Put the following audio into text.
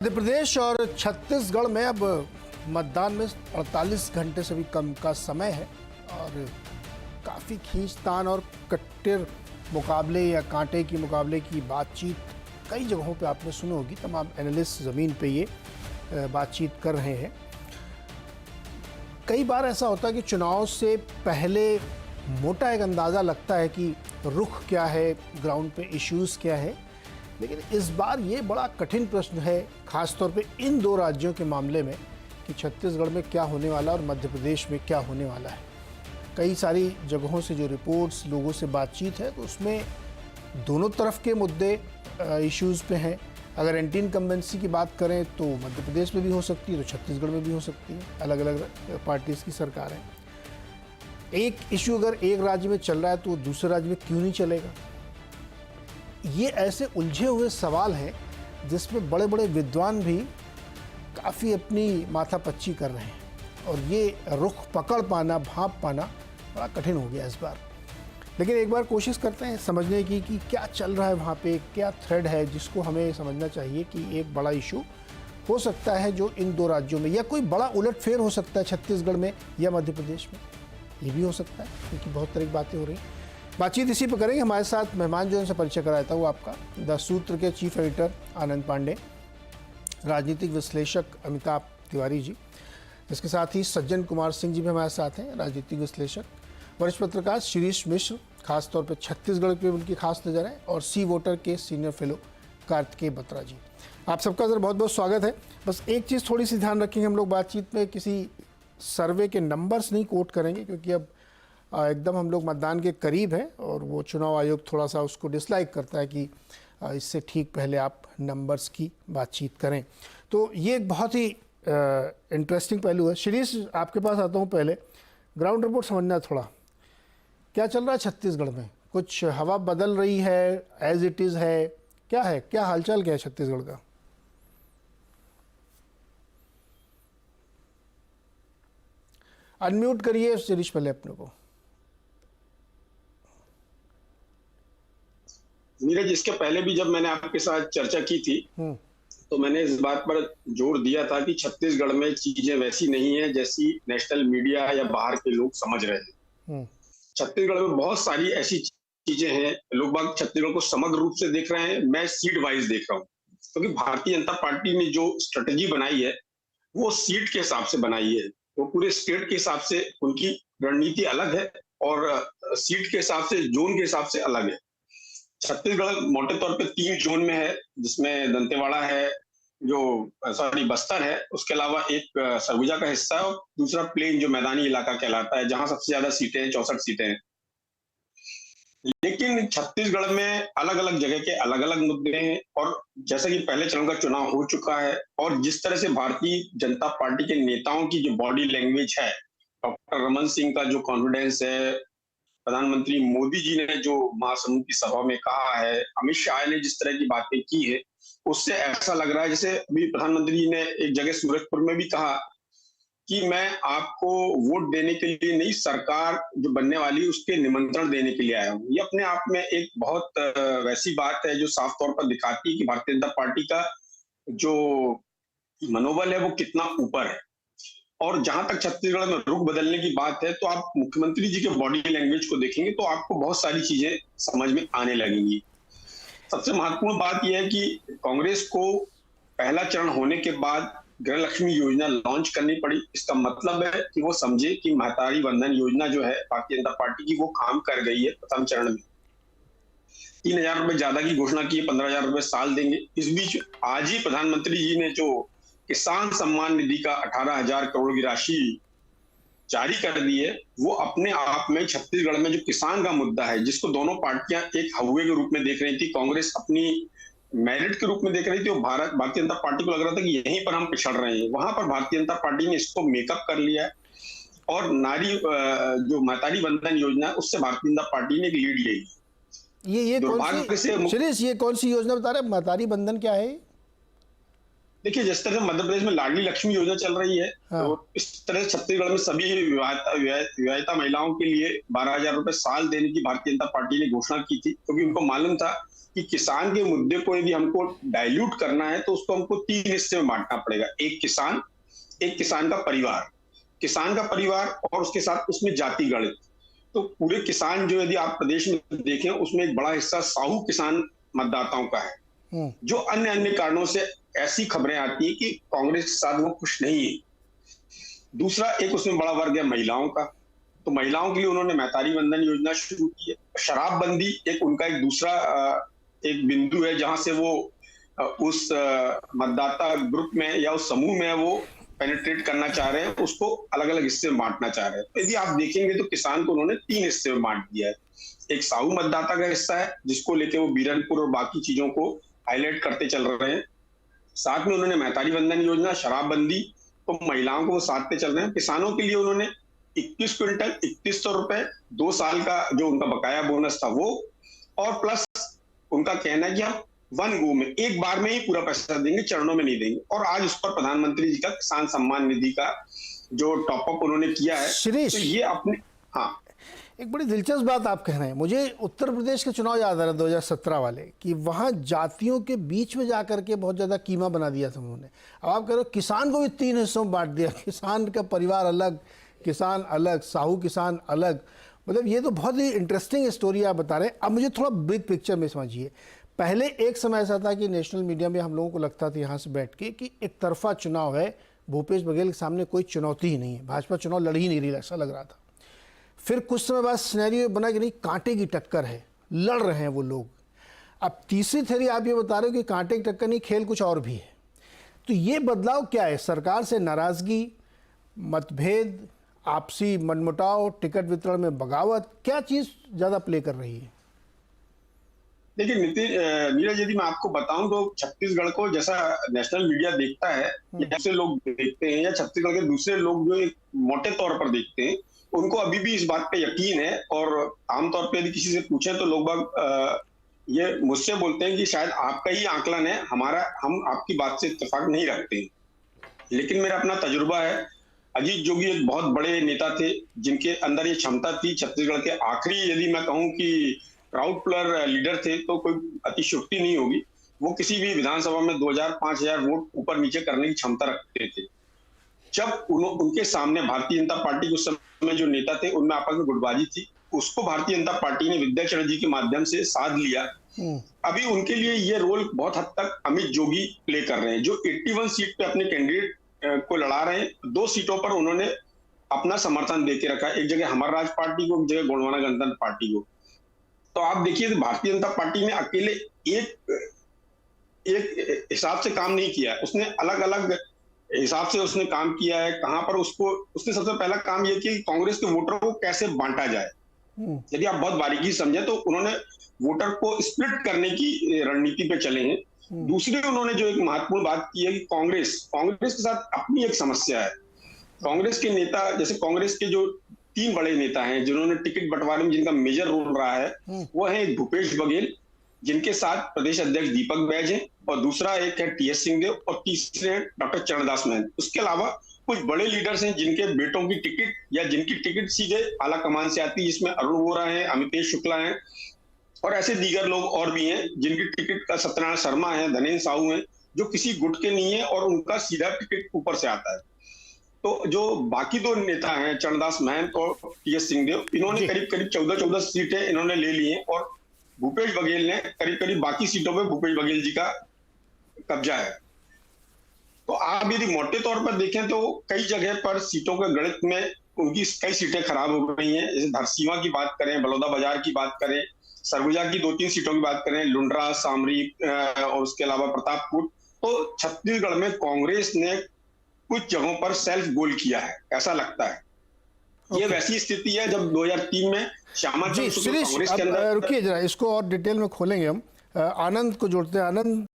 मध्य प्रदेश और छत्तीसगढ़ में अब मतदान में 48 घंटे से भी कम का समय है और काफ़ी खींचतान और कट्टर मुकाबले या कांटे की मुकाबले की बातचीत कई जगहों पे आपने सुनी होगी। तमाम एनालिस्ट ज़मीन पे ये बातचीत कर रहे हैं। कई बार ऐसा होता है कि चुनाव से पहले मोटा एक अंदाज़ा लगता है कि रुख क्या है, ग्राउंड पे इश्यूज़ क्या है, लेकिन इस बार ये बड़ा कठिन प्रश्न है, खासतौर पे इन दो राज्यों के मामले में कि छत्तीसगढ़ में क्या होने वाला और मध्य प्रदेश में क्या होने वाला है। कई सारी जगहों से जो रिपोर्ट्स, लोगों से बातचीत है, तो उसमें दोनों तरफ के मुद्दे इश्यूज़ पे हैं। अगर एंटी इनकम्बेंसी की बात करें तो मध्य प्रदेश में भी हो सकती है, तो छत्तीसगढ़ में भी हो सकती है। अलग अलग पार्टीज़ की सरकार है। एक इशू अगर एक राज्य में चल रहा है तो दूसरे राज्य में क्यों नहीं चलेगा? ये ऐसे उलझे हुए सवाल हैं जिसमें बड़े बड़े विद्वान भी काफ़ी अपनी माथापच्ची कर रहे हैं और ये रुख पकड़ पाना, भांप पाना बड़ा कठिन हो गया इस बार। लेकिन एक बार कोशिश करते हैं समझने की कि क्या चल रहा है वहाँ पे, क्या थ्रेड है जिसको हमें समझना चाहिए कि एक बड़ा इशू हो सकता है जो इन दो राज्यों में, या कोई बड़ा उलटफेर हो सकता है छत्तीसगढ़ में या मध्य प्रदेश में, ये भी हो सकता है क्योंकि बहुत तरह की बातें हो रही हैं। बातचीत इसी पर करेंगे। हमारे साथ मेहमान जो उनसे परिचय कराया था वो आपका द सूत्र के चीफ एडिटर आनंद पांडे, राजनीतिक विश्लेषक अमिताभ तिवारी जी, इसके साथ ही सज्जन कुमार सिंह जी भी हमारे साथ हैं, राजनीतिक विश्लेषक, वरिष्ठ पत्रकार शिरीष मिश्र, खासतौर पर छत्तीसगढ़ पे उनकी खास नज़र है, और सी वोटर के सीनियर फेलो कार्तिकेय बत्रा जी। आप सबका सर बहुत बहुत स्वागत है। बस एक चीज़ थोड़ी सी ध्यान रखेंगे, हम लोग बातचीत में किसी सर्वे के नंबर्स नहीं कोट करेंगे क्योंकि अब एकदम हम लोग मतदान के करीब हैं और वो चुनाव आयोग थोड़ा सा उसको डिसलाइक करता है कि इससे ठीक पहले आप नंबर्स की बातचीत करें। तो ये एक बहुत ही इंटरेस्टिंग पहलू है। शिरीष, आपके पास आता हूँ। पहले ग्राउंड रिपोर्ट समझना है थोड़ा, क्या चल रहा है छत्तीसगढ़ में? कुछ हवा बदल रही है, एज इट इज़ है, क्या है, क्या हालचाल क्या है छत्तीसगढ़ का? अनम्यूट करिए शिरीष पहले अपने को। नीरज, इसके पहले भी जब मैंने आपके साथ चर्चा की थी तो मैंने इस बात पर जोर दिया था कि छत्तीसगढ़ में चीजें वैसी नहीं है जैसी नेशनल मीडिया या बाहर के लोग समझ रहे हैं। छत्तीसगढ़ में बहुत सारी ऐसी चीजें हैं, लोग बाग छत्तीसगढ़ को समग्र रूप से देख रहे हैं, मैं सीट वाइज देख रहा हूँ, क्योंकि भारतीय जनता पार्टी ने जो स्ट्रेटेजी बनाई है वो सीट के हिसाब से बनाई है। वो पूरे स्टेट के हिसाब से उनकी रणनीति अलग है और सीट के हिसाब से, जोन के हिसाब से अलग है। छत्तीसगढ़ मोटे तौर पे 3 जोन में है, जिसमें दंतेवाड़ा है, बस्तर है, उसके अलावा एक सरगुजा का हिस्सा है और दूसरा प्लेन जो मैदानी इलाका कहलाता है, जहां सबसे ज्यादा सीटें हैं, 64 सीटें हैं। लेकिन छत्तीसगढ़ में अलग अलग जगह के अलग अलग मुद्दे हैं और जैसा कि पहले चरण का चुनाव हो चुका है और जिस तरह से भारतीय जनता पार्टी के नेताओं की जो बॉडी लैंग्वेज है, डॉक्टर रमन सिंह का जो कॉन्फिडेंस है, प्रधानमंत्री मोदी जी ने जो महासमुंद की सभा में कहा है, अमित शाह ने जिस तरह की बातें की है, उससे ऐसा लग रहा है जैसे अभी प्रधानमंत्री जी ने एक जगह सूरजपुर में भी कहा कि मैं आपको वोट देने के लिए नहीं, सरकार जो बनने वाली है उसके निमंत्रण देने के लिए आया हूँ। ये अपने आप में एक बहुत वैसी बात है जो साफ तौर पर दिखाती है कि भारतीय जनता पार्टी का जो मनोबल है वो कितना ऊपर है। और जहां तक छत्तीसगढ़ में रुख बदलने की बात है, तो आप मुख्यमंत्री जी के बॉडी लैंग्वेज को देखेंगे तो आपको बहुत सारी चीजें समझ में आने लगेंगी। सबसे महत्वपूर्ण बात यह है कि कांग्रेस को पहला चरण होने के बाद गृह लक्ष्मी योजना लॉन्च करनी पड़ी। इसका मतलब है कि वो समझे कि महतारी वंदन योजना जो है भारतीय जनता पार्टी की, वो काम कर गई है। प्रथम चरण में 3,000 रुपए ज्यादा की घोषणा की है, 15,000 रुपए साल देंगे। इस बीच आज ही प्रधानमंत्री जी ने जो किसान सम्मान निधि का 18,000 करोड़ की राशि जारी कर दी है, वो अपने आप में छत्तीसगढ़ में जो किसान का मुद्दा है, जिसको दोनों पार्टियां एक हौवे के रूप में देख रही थी, कांग्रेस अपनी मेरिट के रूप में देख रही थी और भारतीय जनता पार्टी को लग रहा था कि यहीं पर हम पिछड़ रहे हैं, वहां पर भारतीय जनता पार्टी ने इसको मेकअप कर लिया है और जो महतारी वंदन योजना है उससे भारतीय जनता पार्टी ने एक लीड ले ली। ये कौन सी योजना बता रहे हैं? महतारी वंदन क्या है? देखिए, जिस तरह से मध्य प्रदेश में लाडली लक्ष्मी योजना चल रही है, हाँ। तो इस तरह से छत्तीसगढ़ में सभी विवाहिता महिलाओं के लिए 12,000 रुपए साल देने की भारतीय जनता पार्टी ने घोषणा की थी, क्योंकि उनको मालूम था कि किसान के मुद्दे को यदि हमको डाइल्यूट करना है तो उसको हमको 3 हिस्से में बांटना पड़ेगा। एक किसान का परिवार और उसके साथ उसमें जाति गणित। तो पूरे किसान जो यदि आप प्रदेश में देखें उसमें एक बड़ा हिस्सा साहू किसान मतदाताओं का है, जो अन्य अन्य कारणों से ऐसी खबरें आती है कि कांग्रेस के साथ वो खुश नहीं है। दूसरा एक उसमें बड़ा वर्ग है महिलाओं का, तो महिलाओं के लिए उन्होंने मैतारी वंदन योजना शुरू की है। शराबबंदी एक उनका एक दूसरा एक बिंदु है जहां से वो उस मतदाता ग्रुप में या उस समूह में वो पेनिट्रेट करना चाह रहे हैं, उसको अलग अलग हिस्से में बांटना चाह रहे हैं। तो यदि आप देखेंगे तो किसान को उन्होंने 3 हिस्से में बांट दिया है। एक साहू मतदाता का हिस्सा है जिसको लेके वो बीरनपुर और बाकी चीजों को हाईलाइट करते चल रहे हैं। साथ में उन्होंने मैतारी वंदन योजना, शराबबंदी, तो महिलाओं को वो साधते चल रहे हैं। किसानों के लिए उन्होंने 21 क्विंटल 3100 रुपए 2 साल का जो उनका बकाया बोनस था वो, और प्लस उनका कहना है कि हम वन गो में एक बार में ही पूरा पैसा देंगे, चरणों में नहीं देंगे। और आज उस पर प्रधानमंत्री जी का किसान सम्मान निधि का जो टॉपअप उन्होंने किया है, शिरीष, तो ये अपने एक बड़ी दिलचस्प बात आप कह रहे हैं। मुझे उत्तर प्रदेश के चुनाव याद आ रहा है 2017 वाले, कि वहां जातियों के बीच में जाकर के बहुत ज्यादा कीमा बना दिया था उन्होंने। अब आप कह रहे हो किसान को भी 3 हिस्सों में बांट दिया, किसान का परिवार अलग, किसान अलग, साहू किसान अलग। मतलब ये तो बहुत ही इंटरेस्टिंग स्टोरी आप बता रहे हैं। अब मुझे थोड़ा बिग पिक्चर में समझिए। पहले एक समय ऐसा था कि नेशनल मीडिया में हम लोगों को लगता था यहाँ से बैठ के कि एक तरफा चुनाव है, भूपेश बघेल के सामने कोई चुनौती ही नहीं है, भाजपा चुनाव लड़ ही नहीं रही, ऐसा लग रहा था। फिर कुछ समय बाद सिनेरियो बना कि नहीं, कांटे की टक्कर है, लड़ रहे हैं वो लोग। अब तीसरी थ्योरी आप ये बता रहे हो कि कांटे की टक्कर नहीं, खेल कुछ और भी है। तो ये बदलाव क्या है? सरकार से नाराजगी, मतभेद, आपसी मनमुटाव, टिकट वितरण में बगावत, क्या चीज ज्यादा प्ले कर रही है? देखिए नीरज, यदि मैं आपको बताऊं तो छत्तीसगढ़ को जैसा नेशनल मीडिया देखता है या दूसरे लोग देखते हैं, या छत्तीसगढ़ के दूसरे लोग जो एक मोटे तौर पर देखते हैं, उनको अभी भी इस बात पे यकीन है। और आमतौर पे यदि किसी से पूछें तो लोग ये मुझसे बोलते हैं कि शायद आपका ही आकलन है, हम आपकी बात से इत्तेफाक नहीं रखते हैं। लेकिन मेरा अपना तजुर्बा है। अजीत जोगी एक बहुत बड़े नेता थे जिनके अंदर ये क्षमता थी। छत्तीसगढ़ के आखिरी यदि मैं कहूं कि क्राउड पुलर लीडर थे तो कोई अतिशयोक्ति नहीं होगी। वो किसी भी विधानसभा में 2000-5000 वोट ऊपर नीचे करने की क्षमता रखते थे। जब उनके सामने भारतीय जनता पार्टी के उस समय जो नेता थे उनमें आपस में गुटबाजी थी, उसको भारतीय जनता पार्टी ने विद्याचरण जी के माध्यम से साध लिया। अभी उनके लिए ये रोल बहुत हद तक अमित जोगी प्ले कर रहे हैं, जो 81 सीट पे अपने कैंडिडेट को लड़ा रहे हैं। 2 सीटों पर उन्होंने अपना समर्थन देके रखा है, एक जगह हमार राज पार्टी को, एक जगह गोंडवाना गणतंत्र पार्टी को। तो आप देखिए भारतीय जनता पार्टी ने अकेले एक हिसाब से काम नहीं किया, उसने अलग अलग हिसाब से उसने काम किया है। कहां पर उसने सबसे पहला काम यह किया कि कांग्रेस के वोटर को कैसे बांटा जाए। यदि आप बहुत बारीकी समझे तो उन्होंने वोटर को स्प्लिट करने की रणनीति पे चले हैं। दूसरी उन्होंने जो एक महत्वपूर्ण बात की है कि कांग्रेस के साथ अपनी एक समस्या है। कांग्रेस के नेता, जैसे कांग्रेस के जो 3 बड़े नेता हैं जिन्होंने टिकट बंटवारे में जिनका मेजर रोल रहा है, वो है भूपेश बघेल, जिनके साथ प्रदेश अध्यक्ष दीपक बैज हैं, और दूसरा एक है टीएस सिंहदेव, और तीसरे हैं डॉक्टर चरणदास महंत। उसके अलावा कुछ बड़े लीडर्स हैं जिनके बेटों की टिकट या जिनकी टिकट सीधे आला कमान से आती है, जिसमें अरुण वोरा हैं, अमितेश शुक्ला हैं, और ऐसे दीगर लोग और भी हैं जिनकी टिकट का सत्यनारायण शर्मा है, धनेन्द्र साहू हैं, जो किसी गुट के नहीं है और उनका सीधा टिकट ऊपर से आता है। तो जो बाकी 2 नेता हैं, चरणदास महंत और टीएस सिंहदेव, इन्होंने करीब करीब 14 सीटें इन्होंने ले ली हैं, और भूपेश बघेल ने करीब करीब बाकी सीटों पे भूपेश बघेल जी का कब्जा है। तो आप यदि मोटे तौर पर देखें तो कई जगह पर सीटों के गणित में उनकी कई सीटें खराब हो गई हैं। जैसे धरसींवा की बात करें, बलौदा बाजार की बात करें, सरगुजा की 2-3 सीटों की बात करें, लुंड्रा, सामरी और उसके अलावा प्रतापपुर। तो छत्तीसगढ़ में कांग्रेस ने कुछ जगहों पर सेल्फ गोल किया है, ऐसा लगता है। ये वैसी स्थिति है जब 2003 में श्यामा जी, कांग्रेस के अंदर। रुकिए जरा, इसको और डिटेल में खोलेंगे हम। आनंद को जोड़ते हैं। आनंद,